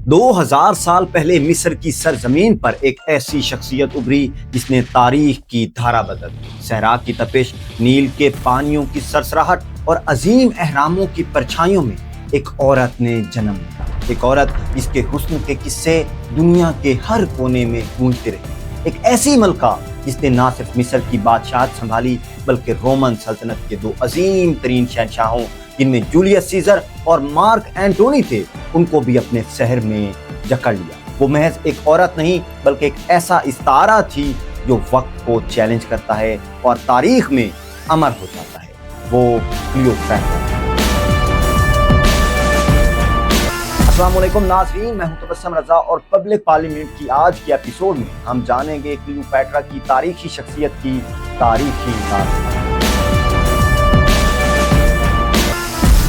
2000 سال پہلے مصر کی سرزمین پر ایک ایسی شخصیت ابھری جس نے تاریخ کی دھارا بدل دی۔ صحرا کی تپش، نیل کے پانیوں کی سرسراہٹ اور عظیم اہراموں کی پرچھائیوں میں ایک عورت نے جنم لیا۔ ایک عورت جس کے حسن کے قصے دنیا کے ہر کونے میں گونجتے رہے۔ ایک ایسی ملکہ جس نے نہ صرف مصر کی بادشاہت سنبھالی بلکہ رومن سلطنت کے دو عظیم ترین شہنشاہوں جن میں جولیس سیزر اور مارک اینٹونی تھے ان کو بھی اپنے شہر میں جکڑ لیا۔ وہ محض ایک عورت نہیں بلکہ ایک ایسا استعارہ تھی جو وقت کو چیلنج کرتا ہے اور تاریخ میں امر ہو جاتا ہے۔ وہ کلیوپیٹرا۔ السلام علیکم ناظرین، میں ہوں تبسم رضا اور پبلک پارلیمنٹ کی آج کی ایپیسوڈ میں ہم جانیں گے کلیوپیٹرا کی تاریخی شخصیت کی تاریخی داستان۔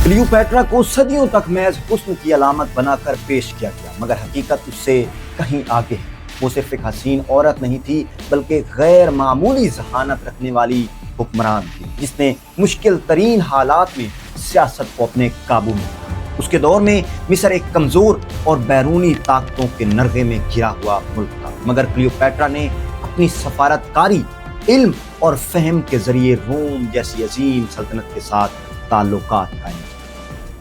کلیوپیٹرا کو صدیوں تک محض حسن کی علامت بنا کر پیش کیا گیا، مگر حقیقت اس سے کہیں آگے ہے۔ وہ صرف ایک حسین عورت نہیں تھی بلکہ غیر معمولی ذہانت رکھنے والی حکمران تھی جس نے مشکل ترین حالات میں سیاست کو اپنے قابو میں رکھا۔ اس کے دور میں مصر ایک کمزور اور بیرونی طاقتوں کے نرغے میں گھرا ہوا ملک تھا، مگر کلیوپیٹرا نے اپنی سفارت کاری، علم اور فہم کے ذریعے روم جیسی عظیم سلطنت کے ساتھ تعلقات قائم کیے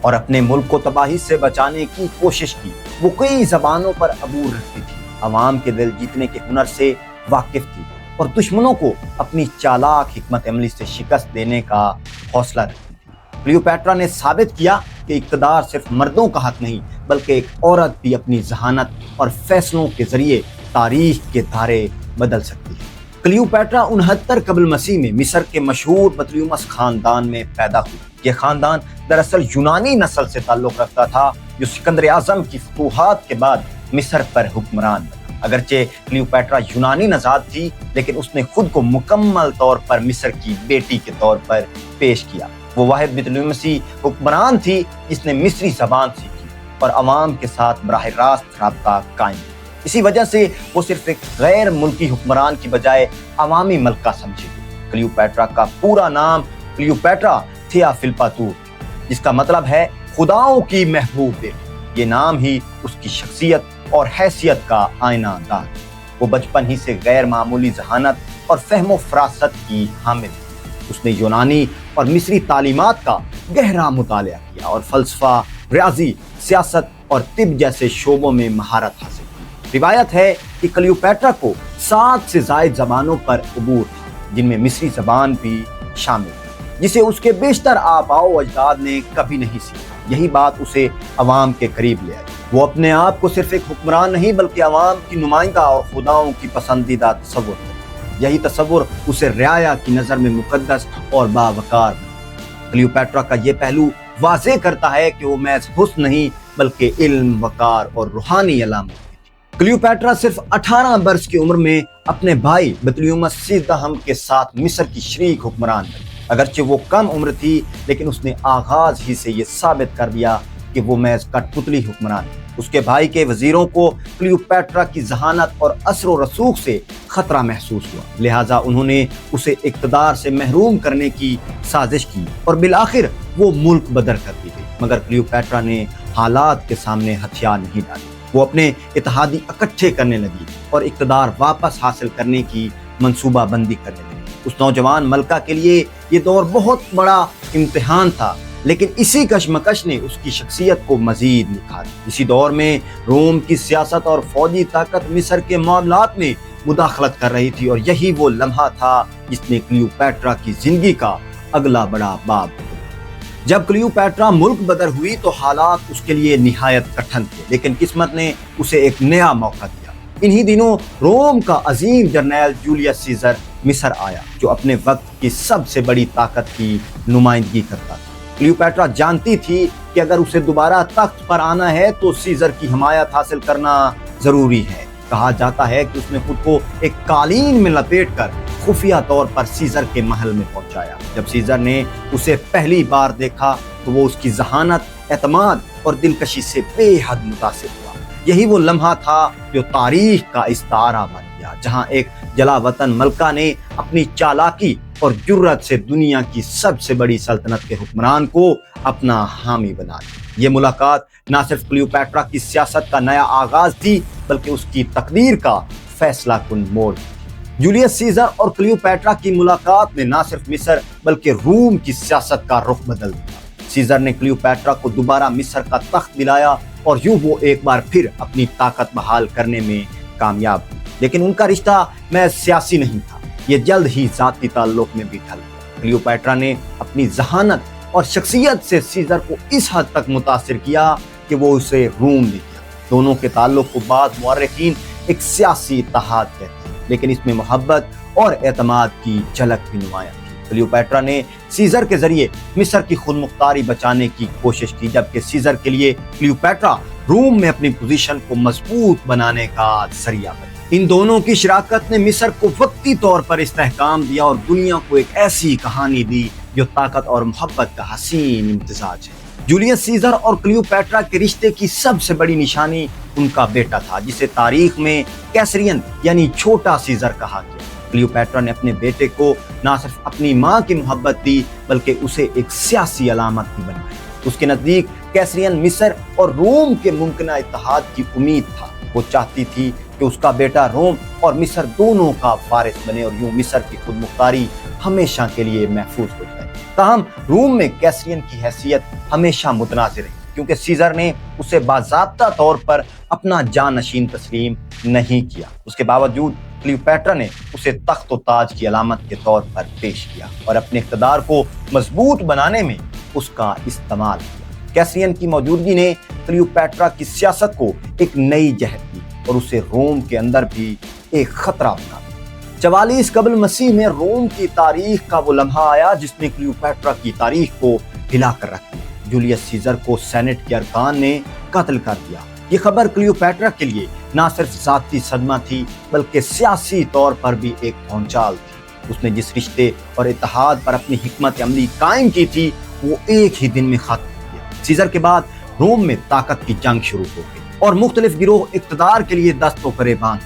اور اپنے ملک کو تباہی سے بچانے کی کوشش کی۔ وہ کئی زبانوں پر عبور رکھتی تھی، عوام کے دل جیتنے کے ہنر سے واقف تھی اور دشمنوں کو اپنی چالاک حکمت عملی سے شکست دینے کا حوصلہ رکھتی تھی۔ کلیوپیٹرا نے ثابت کیا کہ اقتدار صرف مردوں کا حق نہیں بلکہ ایک عورت بھی اپنی ذہانت اور فیصلوں کے ذریعے تاریخ کے دھارے بدل سکتی ہے۔ کلیوپیٹرا 69 قبل مسیح میں مصر کے مشہور بطلیموس خاندان میں پیدا ہوئی۔ یہ خاندان دراصل یونانی نسل سے تعلق رکھتا تھا جو سکندر اعظم کی فتوحات کے بعد مصر پر حکمران بنا۔ اگرچہ کلیوپیٹرا یونانی نژاد تھی لیکن اس نے خود کو مکمل طور پر مصر کی بیٹی کے طور پر پیش کیا۔ وہ واحد بطلیموسی حکمران تھی جس نے مصری زبان سیکھی اور عوام کے ساتھ براہ راست رابطہ قائم کیا۔ اسی وجہ سے وہ صرف ایک غیر ملکی حکمران کی بجائے عوامی ملکہ سمجھی گئی۔ کلیوپیٹرا کا پورا نام کلیوپیٹرا تھیا فلپاتور، جس کا مطلب ہے خداؤں کی محبوب بیٹی۔ یہ نام ہی اس کی شخصیت اور حیثیت کا آئینہ دار۔ وہ بچپن ہی سے غیر معمولی ذہانت اور فہم و فراست کی حامل تھی۔ اس نے یونانی اور مصری تعلیمات کا گہرا مطالعہ کیا اور فلسفہ، ریاضی، سیاست اور طب جیسے شعبوں میں مہارت حاصل کی۔ روایت ہے کہ کلیوپیٹرا کو 7 سے زائد زبانوں پر عبور تھا جن میں مصری زبان بھی شامل تھی جسے اس کے بیشتر آباء و اجداد نے کبھی نہیں سیکھا۔ یہی بات اسے عوام کے قریب لے آئی۔ وہ اپنے آپ کو صرف ایک حکمران نہیں بلکہ عوام کی نمائندہ اور خداؤں کی پسندیدہ تصور کرتا۔ یہی تصور اسے رعایا کی نظر میں مقدس اور باوقار بنا۔ کلیوپیٹرا کا یہ پہلو واضح کرتا ہے کہ وہ محض حسن نہیں بلکہ علم، وقار اور روحانی علامت تھی۔ کلیوپیٹرا صرف 18 برس کی عمر میں اپنے بھائی بطلیموس سیزدہم کے ساتھ مصر کی شریک حکمران بنی۔ اگرچہ وہ کم عمر تھی لیکن اس نے آغاز ہی سے یہ ثابت کر دیا کہ وہ محض کٹ پتلی حکمران ہے۔ اس کے بھائی کے وزیروں کو کلیوپیٹرا کی ذہانت اور اثر و رسوخ سے خطرہ محسوس ہوا، لہٰذا انہوں نے اسے اقتدار سے محروم کرنے کی سازش کی اور بالآخر وہ ملک بدر کر دی گئی۔ مگر کلیوپیٹرا نے حالات کے سامنے ہتھیار نہیں ڈالے۔ وہ اپنے اتحادی اکٹھے کرنے لگی اور اقتدار واپس حاصل کرنے کی منصوبہ بندی کرنے لگی۔ اس نوجوان ملکہ کے لیے یہ دور بہت بڑا امتحان تھا، لیکن اسی کشمکش نے اس کی شخصیت کو مزید نکھارا۔ اسی دور میں روم کی سیاست اور فوجی طاقت مصر کے معاملات میں مداخلت کر رہی تھی اور یہی وہ لمحہ تھا جس نے کلیوپیٹرا کی زندگی کا اگلا بڑا باب کھولا۔ جب کلیوپیٹرا ملک بدر ہوئی تو حالات اس کے لیے نہایت کٹھن تھے، لیکن قسمت نے اسے ایک نیا موقع دیا۔ انہی دنوں روم کا عظیم جرنیل جولیس سیزر مصر آیا جو اپنے وقت کی سب سے بڑی طاقت کی نمائندگی کرتا تھا۔ کلیوپیٹرا جانتی تھی کہ اگر اسے دوبارہ تخت پر آنا ہے تو سیزر کی حمایت حاصل کرنا ضروری ہے۔ کہا جاتا ہے کہ اس نے خود کو ایک قالین میں لپیٹ کر خفیہ طور پر سیزر کے محل میں پہنچایا۔ جب سیزر نے اسے پہلی بار دیکھا تو وہ اس کی ذہانت، اعتماد اور دلکشی سے بے حد متاثر ہوا۔ یہی وہ لمحہ تھا جو تاریخ کا استعارہ بن گیا، جہاں ایک جلا وطن ملکہ نے اپنی چالاکی اور جرأت سے دنیا کی سب سے بڑی سلطنت کے حکمران کو اپنا حامی بنا لیا۔ یہ ملاقات نہ صرف کلیوپیٹرا کی سیاست کا نیا آغاز تھی بلکہ اس کی تقدیر کا فیصلہ کن موڑ تھی۔ جولیس سیزر اور کلیوپیٹرا کی ملاقات نے نہ صرف مصر بلکہ روم کی سیاست کا رخ بدل دیا۔ سیزر نے کلیوپیٹرا کو دوبارہ مصر کا تخت دلایا اور یوں وہ ایک بار پھر اپنی طاقت بحال کرنے میں کامیاب ہوئی، لیکن ان کا رشتہ محض سیاسی نہیں تھا، یہ جلد ہی ذاتی تعلق میں بھی ڈھل گیا۔ کلیوپیٹرا نے اپنی ذہانت اور شخصیت سے سیزر کو اس حد تک متاثر کیا کہ وہ اسے روم لے گیا۔ دونوں کے تعلق کو بعض مورخین ایک سیاسی اتحاد کہتے ہیں، لیکن اس میں محبت اور اعتماد کی جھلک بھی نمایاں تھی۔ کلیوپیٹرا نے سیزر کے ذریعے مصر کی خود مختاری بچانے کی کوشش کی، جبکہ سیزر کے لیے کلیوپیٹرا روم میں اپنی پوزیشن کو مضبوط بنانے کا ذریعہ بنی۔ ان دونوں کی شراکت نے مصر کو وقتی طور پر استحکام دیا اور دنیا کو ایک ایسی کہانی دی جو طاقت اور محبت کا حسین امتزاج ہے۔ جولیس سیزر اور کلیوپیٹرا کے رشتے کی سب سے بڑی نشانی ان کا بیٹا تھا، جسے تاریخ میں کیسرین یعنی چھوٹا سیزر کہا گیا۔ کلیوپیٹرا نے اپنے بیٹے کو نہ صرف اپنی ماں کی محبت دی بلکہ اسے ایک سیاسی علامت بھی بنائی۔ اس کے نزدیک کیسرین مصر اور روم کے ممکنہ اتحاد کی امید تھا۔ وہ چاہتی تھی کہ اس کا بیٹا روم اور مصر دونوں کا وارث بنے اور یوں مصر کی خود مختاری ہمیشہ کے لیے محفوظ ہو جائے۔ تاہم روم میں کیسرین کی حیثیت ہمیشہ متنازع رہی، کیونکہ سیزر نے اسے باضابطہ طور پر اپنا جانشین تسلیم نہیں کیا۔ اس کے باوجود کلیوپیٹرا نے اسے تخت و تاج کی علامت کے طور پر پیش کیا اور اپنے اقتدار کو مضبوط بنانے میں اس کا استعمال کیا۔ کیسرین کی موجودگی نے کلیوپیٹرا کی سیاست کو ایک نئی جہت دی اور اسے روم کے اندر بھی ایک خطرہ بنا دیا۔ 44 قبل مسیح میں روم کی تاریخ کا وہ لمحہ آیا جس نے کلیوپیٹرا کی تاریخ کو ہلا کر رکھ دیا۔ جولیس سیزر کو سینٹ کے ارکان نے قتل کر دیا۔ یہ خبر کلیوپیٹرا کے لیے نہ صرف ذاتی صدمہ تھی بلکہ سیاسی طور پر بھی ایک بھونچال تھی۔ اس نے جس رشتے اور اتحاد پر اپنی حکمت عملی قائم کی تھی وہ ایک ہی دن میں ختم ہو گیا۔ سیزر کے بعد روم میں طاقت کی جنگ شروع ہو گئی اور مختلف گروہ اقتدار کے لیے دست و گریبان۔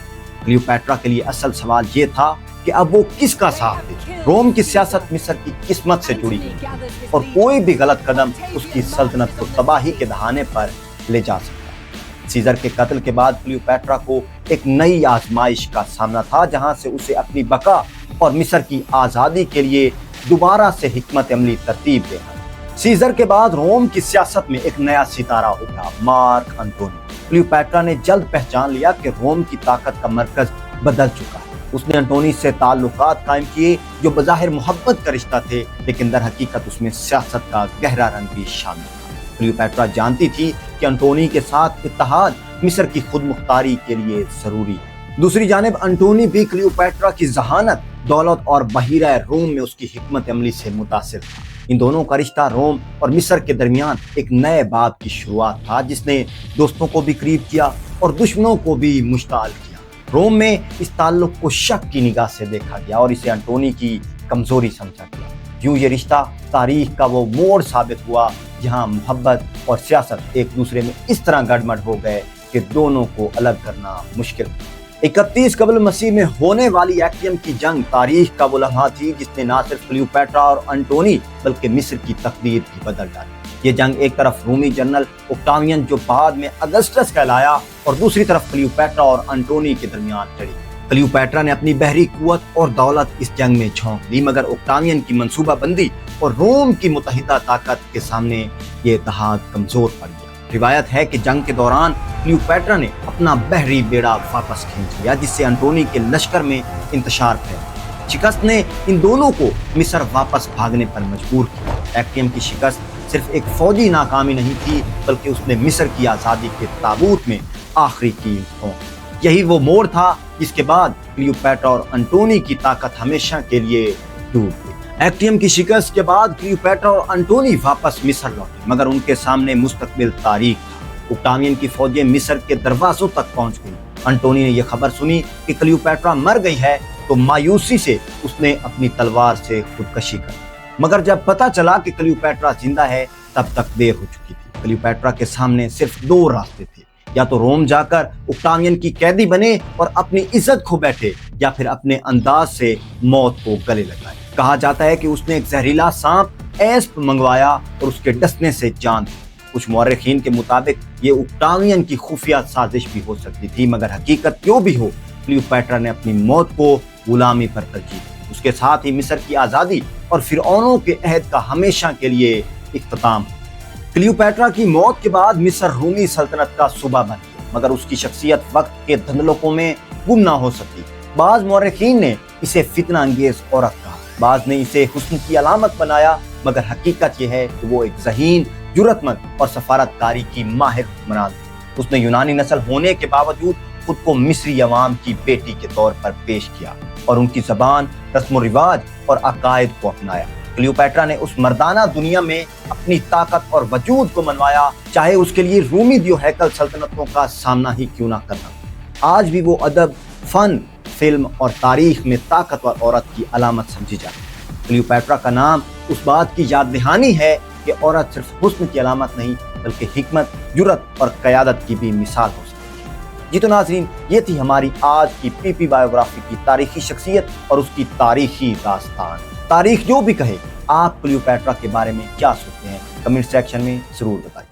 کلیوپیٹرا کے لیے اصل سوال یہ تھا کہ اب وہ کس کا ساتھ دے۔ روم کی سیاست مصر کی قسمت سے جڑی ہوئی تھی اور کوئی بھی غلط قدم اس کی سلطنت کو تباہی کے دہانے پر لے جا سکتا۔ سیزر کے قتل کے بعد کلیوپیٹرا کو ایک نئی آزمائش کا سامنا تھا، جہاں سے اسے اپنی بقا اور مصر کی آزادی کے لیے دوبارہ سے حکمت عملی ترتیب دینا۔ سیزر کے بعد روم کی سیاست میں ایک نیا ستارہ ابھرا، مارک انٹونی۔ کلیوپیٹرا نے جلد پہچان لیا کہ روم کی طاقت کا مرکز بدل چکا ہے۔ اس نے انٹونی سے تعلقات قائم کیے جو بظاہر محبت کا رشتہ تھے، لیکن در حقیقت اس میں سیاست کا گہرا رنگ بھی شامل تھا۔ کلیوپیٹرا جانتی تھی کہ انٹونی کے ساتھ اتحاد مصر کی خود مختاری کے لیے ضروری ہے۔ دوسری جانب انٹونی بھی کلیوپیٹرا کی ذہانت، دولت اور بحیرہ روم میں اس کی حکمت عملی سے متاثر تھا۔ ان دونوں کا رشتہ روم اور مصر کے درمیان ایک نئے باب کی شروعات تھا، جس نے دوستوں کو بھی قریب کیا اور دشمنوں کو بھی مشتعل کیا۔ روم میں اس تعلق کو شک کی نگاہ سے دیکھا گیا اور اسے انٹونی کی کمزوری سمجھا گیا۔ یوں یہ رشتہ تاریخ کا وہ موڑ ثابت ہوا جہاں محبت اور سیاست ایک دوسرے میں اس طرح گڑمڑ ہو گئے کہ دونوں کو الگ کرنا مشکل تھا۔ 31 قبل مسیح میں ہونے والی ایکٹیم کی جنگ تاریخ کا وہ لمحہ تھی جس نے نہ صرف کلیوپیٹرا اور انٹونی بلکہ مصر کی تقدیر بھی بدل ڈالی۔ یہ جنگ ایک طرف رومی جنرل اوکٹاوین جو بعد میں اگسٹس کہلایا اور دوسری طرف کلیوپیٹرا اور انٹونی کے درمیان چڑھی۔ کلیوپیٹرا نے اپنی بحری قوت اور دولت اس جنگ میں جھونک لی، مگر اوکٹاوین کی منصوبہ بندی اور روم کی متحدہ طاقت کے سامنے یہ اتحاد کمزور پڑ گیا۔ روایت ہے کہ جنگ کے دوران کلیوپیٹرا نے اپنا بحری بیڑا واپس کھینچ لیا، جس سے انٹونی کے لشکر میں انتشار پھیلا۔ شکست نے ان دونوں کو مصر واپس بھاگنے پر مجبور کیا۔ ایکٹیم کی شکست صرف ایک فوجی ناکامی نہیں تھی بلکہ اس نے مصر کی آزادی کے تابوت میں آخری کیل ٹھونک۔ یہی وہ موڑ تھا جس کے بعد کلیوپیٹرا اور انٹونی کی طاقت ہمیشہ کے لیے ڈوب گئی۔ ایکٹیم کی شکست کے بعد کلیوپیٹرا اور انٹونی واپس مصر لوٹے، مگر ان کے سامنے مستقبل تاریخ تھا۔ اوکٹاوین کی فوجیں مصر کے دروازوں تک پہنچ گئی۔ انٹونی نے یہ خبر سنی کہ کلیوپیٹرا مر گئی ہے تو مایوسی سے اس نے اپنی تلوار سے خودکشی کر لی، مگر جب پتہ چلا کہ کلیوپیٹرا زندہ ہے تب تک دیر ہو چکی تھی۔ کلیوپیٹرا کے سامنے صرف دو راستے تھے، یا تو روم جا کر اوکٹاوین کی قیدی بنے اور اپنی عزت کھو بیٹھے، یا پھر اپنے انداز سے موت کو گلے لگائے۔ کہا جاتا ہے کہ اس نے ایک زہریلا سانپ ایسپ منگوایا اور اس کے ڈسنے سے جان دی۔ کچھ مورخین کے مطابق یہ اوکٹاوین کی خفیہ سازش بھی ہو سکتی تھی، مگر حقیقت کیوں بھی ہو، کلیوپیٹرا نے اپنی موت کو غلامی پر ترجیح دی۔ اس کے ساتھ ہی مصر کی آزادی اور فرعونوں کے عہد کا ہمیشہ کے لیے اختتام۔ کلیوپیٹرا کی موت کے بعد مصر رومی سلطنت کا صوبہ بن گیا، مگر اس کی شخصیت وقت کے دھندلکوں میں گم نہ ہو سکتی۔ بعض مورخین نے اسے فتنہ انگیز عورت کہا، بعض نے اسے حسن کی علامت بنایا، مگر حقیقت یہ ہے کہ وہ ایک ذہین، جرأت مند اور سفارت کاری کی ماہر حکمران تھی۔ اس نے یونانی نسل ہونے کے باوجود خود کو مصری عوام کی بیٹی کے طور پر پیش کیا اور ان کی زبان، رسم و رواج اور عقائد کو اپنایا۔ کلیوپیٹرا نے اس مردانہ دنیا میں اپنی طاقت اور وجود کو منوایا، چاہے اس کے لیے رومی دیو ہیکل سلطنتوں کا سامنا ہی کیوں نہ کرنا۔ آج بھی وہ ادب، فن، فلم اور تاریخ میں طاقتور عورت کی علامت سمجھی جاتی ہے۔ کلیوپیٹرا کا نام اس بات کی یاد دہانی ہے کہ عورت صرف حسن کی علامت نہیں بلکہ حکمت، جرأت اور قیادت کی بھی مثال ہو سکتی ہے۔ جی تو ناظرین، یہ تھی ہماری آج کی پی پی بایوگرافی کی تاریخی شخصیت اور اس کی تاریخی داستان۔ تاریخ جو بھی کہے، آپ کلیوپیٹرا کے بارے میں کیا سوچتے ہیں؟ کمنٹ سیکشن میں ضرور بتائیں۔